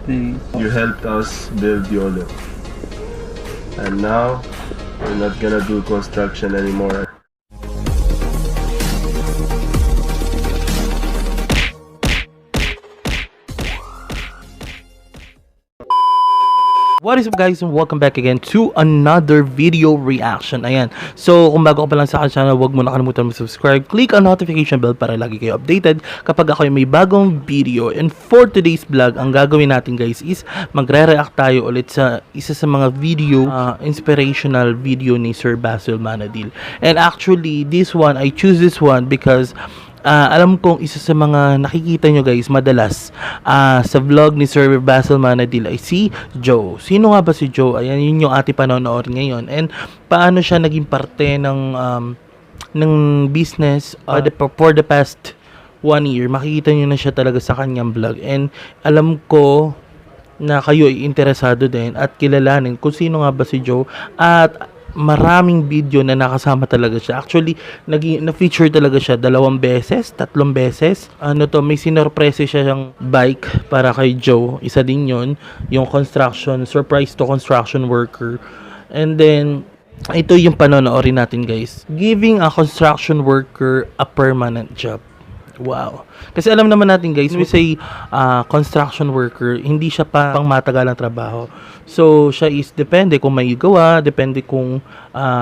day. You helped us build YOLO. And now, we're not gonna do construction anymore. What is up guys, and welcome back again to another video reaction. Ayan, so kung bago ka pa lang sa akin channel, huwag mo na kalimutan mag-subscribe. Click ang notification bell para lagi kayo updated kapag ako may bagong video. And for today's vlog, ang gagawin natin guys is magre-react tayo ulit sa isa sa mga video, inspirational video ni Sir Basel Manadil. And actually, this one, I choose this one because alam kong isa sa mga nakikita nyo guys madalas sa vlog ni Sir Basel Manadil ay si Joe. Sino nga ba si Joe? Ayan, yun yung ating panonood ngayon. And paano siya naging parte ng business for the past 1 year. Makikita nyo na siya talaga sa kanyang vlog. And alam ko na kayo ay interesado din at kilalanin kung sino nga ba si Joe. At maraming video na nakasama talaga siya. Actually, na-feature talaga siya 2 beses, 3 beses. May sinorpresa siya yung bike para kay Joe. Isa din yun, yung construction, surprise to construction worker. And then, ito yung panonoorin natin guys. Giving a construction worker a permanent job. Wow. Kasi alam naman natin guys, we say construction worker, hindi siya pang matagalang trabaho. So, siya is depende kung may gawa, depende kung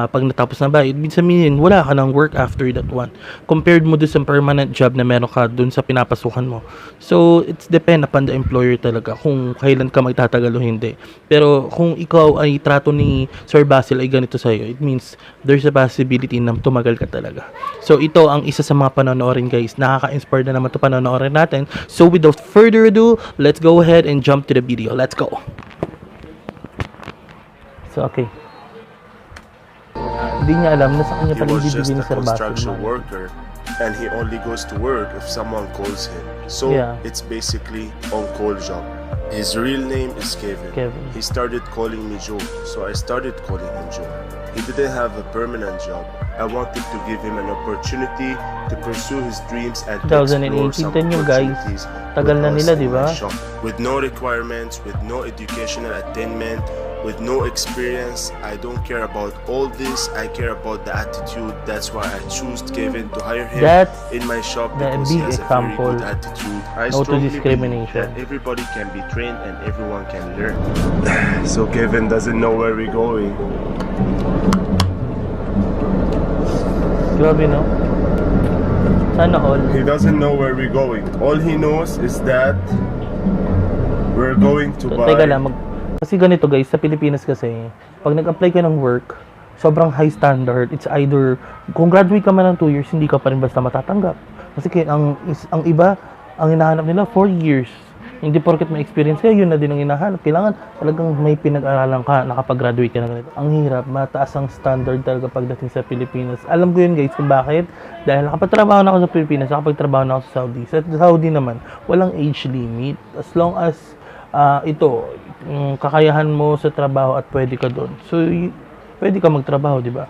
pag natapos na ba. Ibig sabihin, wala ka ng work after that one. Compared mo doon sa permanent job na meron ka doon sa pinapasukan mo. So, it's depend upon the employer talaga kung kailan ka magtatagal o hindi. Pero kung ikaw ay trato ni Sir Basel ay ganito sa'yo, it means there's a possibility na tumagal ka talaga. So, ito ang isa sa mga panonoorin guys. Nakaka-inspire na naman ito panonoorin natin. So, without further ado, let's go ahead and jump to the video. Let's go! So, okay. Hindi niya alam na sa kanya pala ibibigay ni Sir Basel. Construction worker, and he only goes to work if someone calls him. So, it's basically on-call job. His real name is Kevin. He started calling me Joe, so I started calling him Joe. He didn't have a permanent job. I wanted to give him an opportunity to pursue his dreams and to explore some opportunities tagal na nila, di ba? With no requirements, with no educational attainment, with no experience. I don't care about all this. I care about the attitude. That's why I choose Kevin to hire him in my shop because he has a very good attitude. I strongly believe that everybody can be trained and everyone can learn. So Kevin doesn't know where we're going. Grabe, no? Sana all. He doesn't know where we're going. All he knows is that we're going to buy. Teka lang, kasi ganito guys, sa Pilipinas kasi, pag nag-apply ka ng work, sobrang high standard. It's either, kung graduate ka man ng 2 years, hindi ka pa rin basta matatanggap. Kasi ang iba, ang hinahanap nila 4 years. Hindi porket may experience ka, yun na din ang hinahanap. Kailangan talagang may pinag-aralan ka, nakapag-graduate ka na ganito. Ang hirap, mataas ang standard talaga pagdating sa Pilipinas. Alam ko yun guys kung bakit. Dahil nakapagtrabaho na ako sa Pilipinas, nakapagtrabaho na ako sa Saudi. Sa Saudi naman, walang age limit. As long as kakayahan mo sa trabaho at pwede ka doon. So, pwede ka magtrabaho, di ba?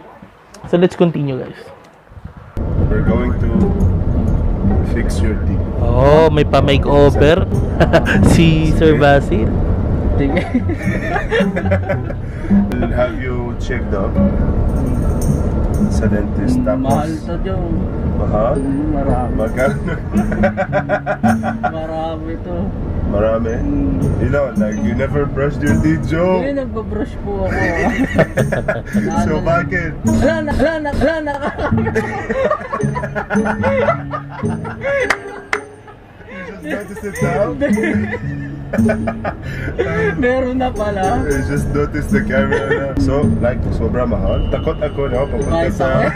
So, let's continue guys. We're going to fix your teeth. Oh, may pa-makeover si Sir Basel. Have you checked up sa dentist? Mahal to Joe. Mahal? Marami. Magkano? Marami to. Marami? You know, like you never brushed your teeth, Joe? Hindi, nagbabrush po ako. So bakit? Hala na. You just noticed it now? Meron na pala. You just noticed the camera na. So, like, sobrang mahal. Takot ako, no? Papunta sa...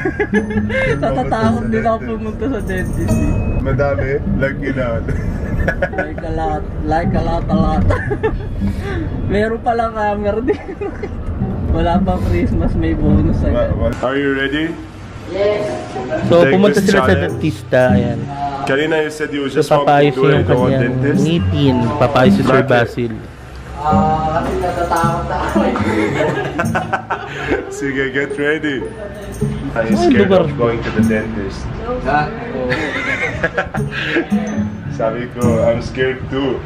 Natatakot din ako pumunta sa dentist. Madami? Like, Like a lot. Meron palang camera din. Wala pang Christmas, may bonus agad. Are you ready? Yes. So, pumunta sila sa dentista. Ayan. Kanina you said you just So, want to papayos do yung it on kanyang dentist? ngipin. Papayos si Sir Basel. Kasi natatakot na ako. Sige, get ready. I'm scared of going to the dentist. Sabi ko, I'm scared too.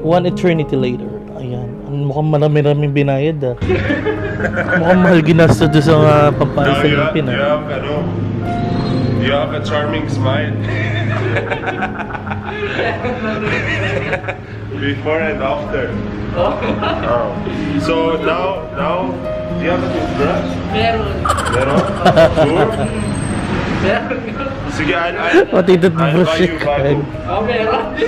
One eternity later. Ayan. Mukhang marami-raming binayad ah. Mukhang mahal ginasta doon sa pampaayos sa ngipin ah. You have a charming smile. Before and after. Oh. So now, do you have a toothbrush? Meron. Meron? Sure? Meron. Sige, I'll Pati ito buy brush you bago. Oh, meron.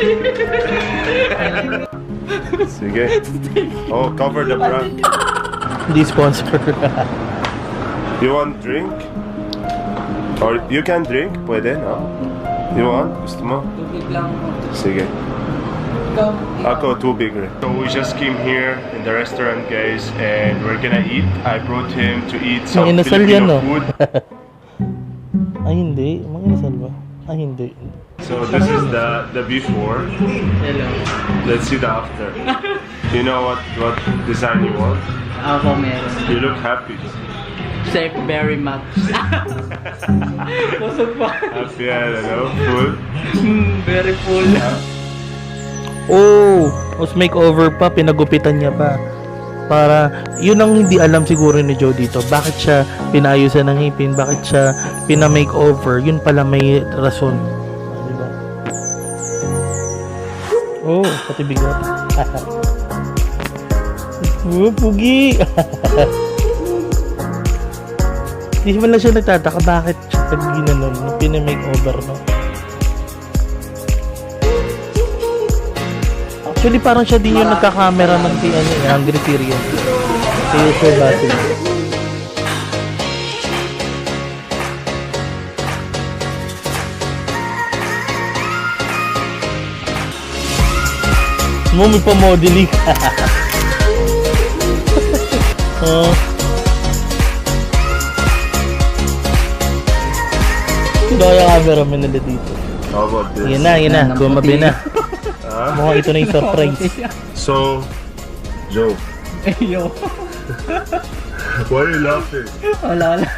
Sige. Oh, cover the brand. Hindi sponsor. You want drink? Or you can drink? Pwede, no? You want? Gusto mo? Tubig lang mo. Sige. Ikaw. Ako, too big rin. So we just came here in the restaurant, guys, and we're gonna eat. I brought him to eat some Mga inasal yan, Filipino no? food. Ay, hindi. Mga inasal ba? Ay, hindi. So this is the before. Hello. Let's see the after. You know what design you want? Ako meron. You look happy. Safe very much. Busog pa. Happy, I don't know, full. Very full. Oh! Tapos makeover pa, pinagupitan niya pa. Para, yun ang hindi alam siguro ni Joe dito. Bakit siya pinayusan ng ngipin? Bakit siya pina-makeover? Yun pala may rason. Diba? Oh, pati bigat. Oh, pugi! Hindi man lang siya nagtataka bakit siya ginanon, pina-makeover, no? Actually, parang siya din yung nagka-camera ng Hungry Syrian. Kaya siya Basel. Mo, may pa-modeling. Oh. Sino kaya cameraman nila dito? How about this? Yan na. Gumabi na. Huh? Mukhang ito na yung surprise. So, Joe, Ayo. why are you laughing? Wala lang.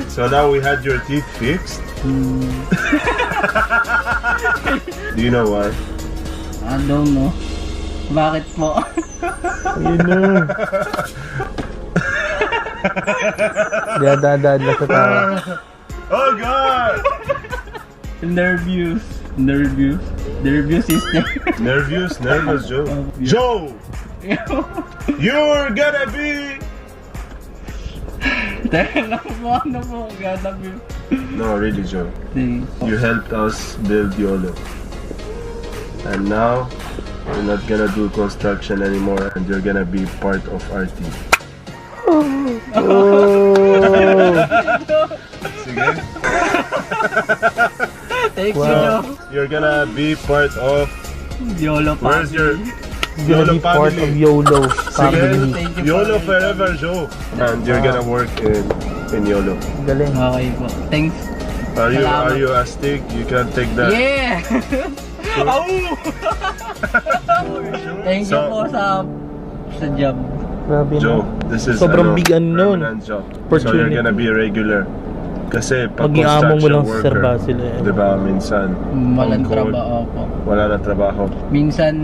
So now we had your teeth fixed. Do you know why? I don't know. Bakit po? Ayun na. Dadadad lang sa tawa. Oh God! Nervous system. Nervous, Joe. Joe! You're gonna be... Teka lang po, ano po, gana po. No, really, Joe. You helped us build YOLO. And now, we're not gonna do construction anymore and you're gonna be part of our team. Sige? Thank Wow. you. You're gonna be part of... YOLO pa. Where's your... It's gonna be part of YOLO family. Sige? YOLO forever, Joe. And you're gonna work in YOLO. Galing. Okay po. Thanks. Are Salamat. you astig? You can take that. Yeah! Thank you So- po sa job. Grabe Joe, na. this is Sobrang big unknown. permanent job. So Opportunity. you're gonna be regular. Kasi pag Mag-iamong mo construction lang sa Sir worker, Basel eh. diba, minsan Walang on call, trabaho po. wala na trabaho. Minsan,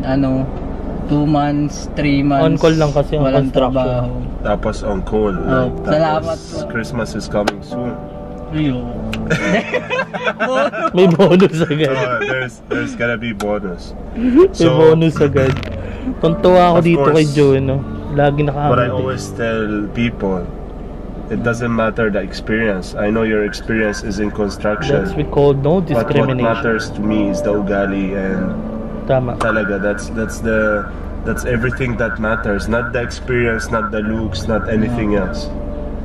2 months, 3 months. On call lang kasi ang walang construction. trabaho. Tapos on call. Oh, salamat po. Christmas is coming soon. Ayun. May bonus agad. There's gonna be bonus. May bonus agad. Tuntua ako Of dito course, kay Joe, no? Lagi What I nakakangiti. always tell people, it doesn't matter the experience. I know your experience is in construction. That's we call no But what discrimination. matters to me is the ugali, and Tama. talaga that's everything that matters. Not the experience, not the looks, not anything else.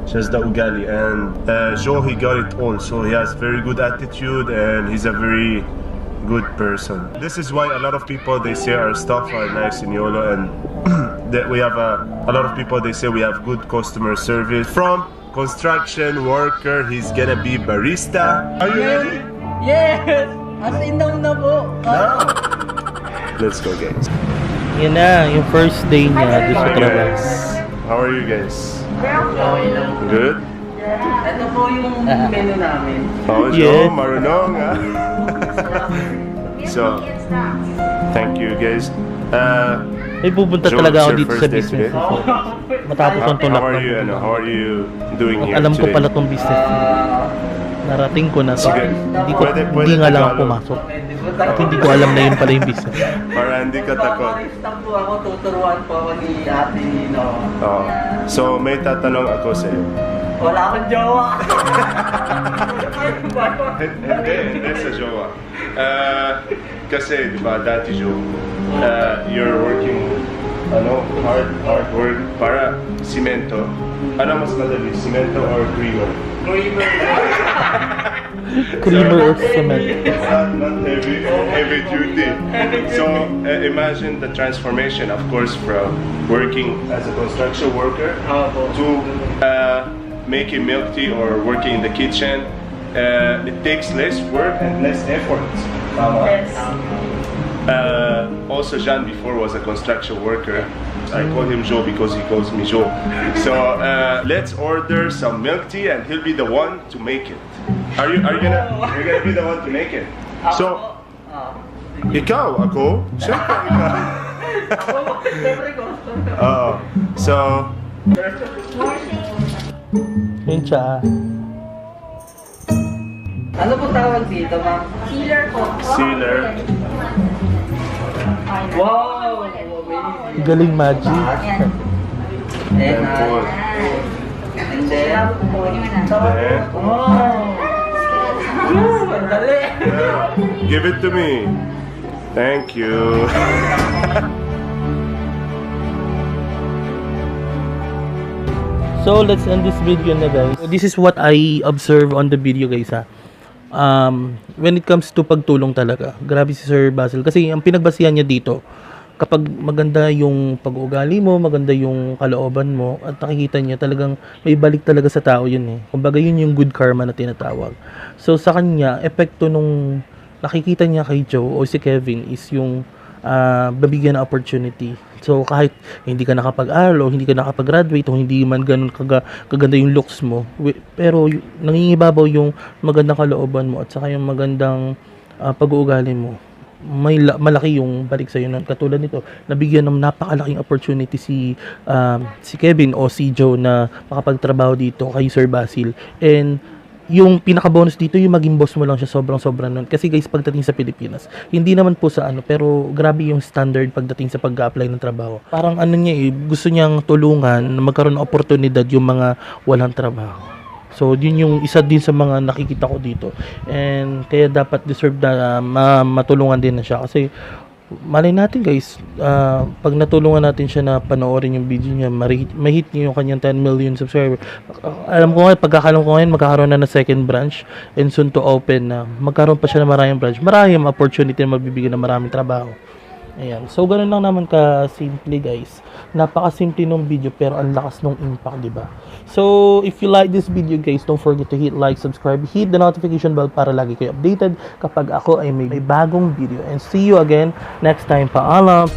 Just the ugali. And Joe, he got it all. So he has very good attitude and he's a very good person. This is why a lot of people, they say our stuff are nice in YOLO, and that we have a lot of people, they say we have good customer service. From construction worker, he's gonna be barista. Are you ready? Yes! As in daw na po. Now, let's go, guys. Yan na, yung first day niya doon sa Hi, trabaho. guys. How are you guys? Okay lang. Good? Ito po yung menu namin. Oh, Yeah. Joe, marunong ah. So, thank you guys. May pupunta Joe, talaga ako it's your dito sa first day business. today? Matapos ang tulak. How are you? How are you doing here Alam ko today? pala tong business. Narating ko na to. Sige. Hindi nga lang ako pumasok. At hindi ko alam na yun pala yung business. Para hindi ka takot. Barista po ako, tuturuan po ako ni Ate Nino. Oh. So, may tatanong ako sa iyo. Wala akong jowa. Hindi sa jowa. Kasi, di ba, dati Joe, you're working, hard work para simento. Ano mas madali, simento or creamer? Creamer or cement. Not heavy duty. So, imagine the transformation, of course, from working as a construction worker to making milk tea or working in the kitchen. It takes less work and less effort. Yes. Also, Jean before was a construction worker. I call him Joe because he calls me Joe. So let's order some milk tea and he'll be the one to make it. You're gonna be the one to make it. So, ikaw, ako? Siyempre, ikaw. So, Yun siya. Ano po tawag dito, ma'am? Sealer po. sealer. Wow! Galing magic. And, Temple. and then, Then, wow! Ang dali! give it to me. Thank you. So let's end this video na guys. This is what I observe on the video guys ha. When it comes to pagtulong talaga, grabe si Sir Basel. Kasi ang pinagbasihan niya dito, kapag maganda yung pag-uugali mo, maganda yung kalooban mo, at nakikita niya talagang may balik talaga sa tao yun eh. Kumbaga yun yung good karma na tinatawag. So sa kanya, epekto nung nakikita niya kay Joe o si Kevin is yung babigyan ng opportunity. So kahit hindi ka nakapag-aral o hindi ka nakapag-graduate o hindi man ganun kaganda yung looks mo, pero nangingibabaw yung magandang kalooban mo at saka yung magandang pag-uugali mo, malaki yung balik sa iyo. Katulad nito, nabigyan ng napakalaking opportunity si Kevin o si Joe na makapagtrabaho dito kay Sir Basil. And yung pinaka-bonus dito, yung maging boss mo lang siya, sobrang nun. Kasi guys, pagdating sa Pilipinas, hindi naman po sa pero grabe yung standard pagdating sa pag-apply ng trabaho. Parang niya gusto niyang tulungan na magkaroon ng oportunidad yung mga walang trabaho. So, yun yung isa din sa mga nakikita ko dito. And kaya dapat deserve na matulungan din na siya. Kasi malay natin guys, pag natulungan natin siya na panoorin yung video niya, mahit niya yung kanyang 10 million subscriber. Alam ko ngayon, pagkakalam ko ngayon, magkakaroon na ng second branch and soon to open na magkaroon pa siya ng maraming branch. Maraming opportunity na mabibigyan ng maraming trabaho. Ayan. So, ganun lang naman ka-simple guys. Napaka-simple nung video pero ang lakas nung impact, di ba? So, if you like this video guys, don't forget to hit like, subscribe, hit the notification bell para lagi kayo updated kapag ako ay may bagong video. And see you again next time. Paalam!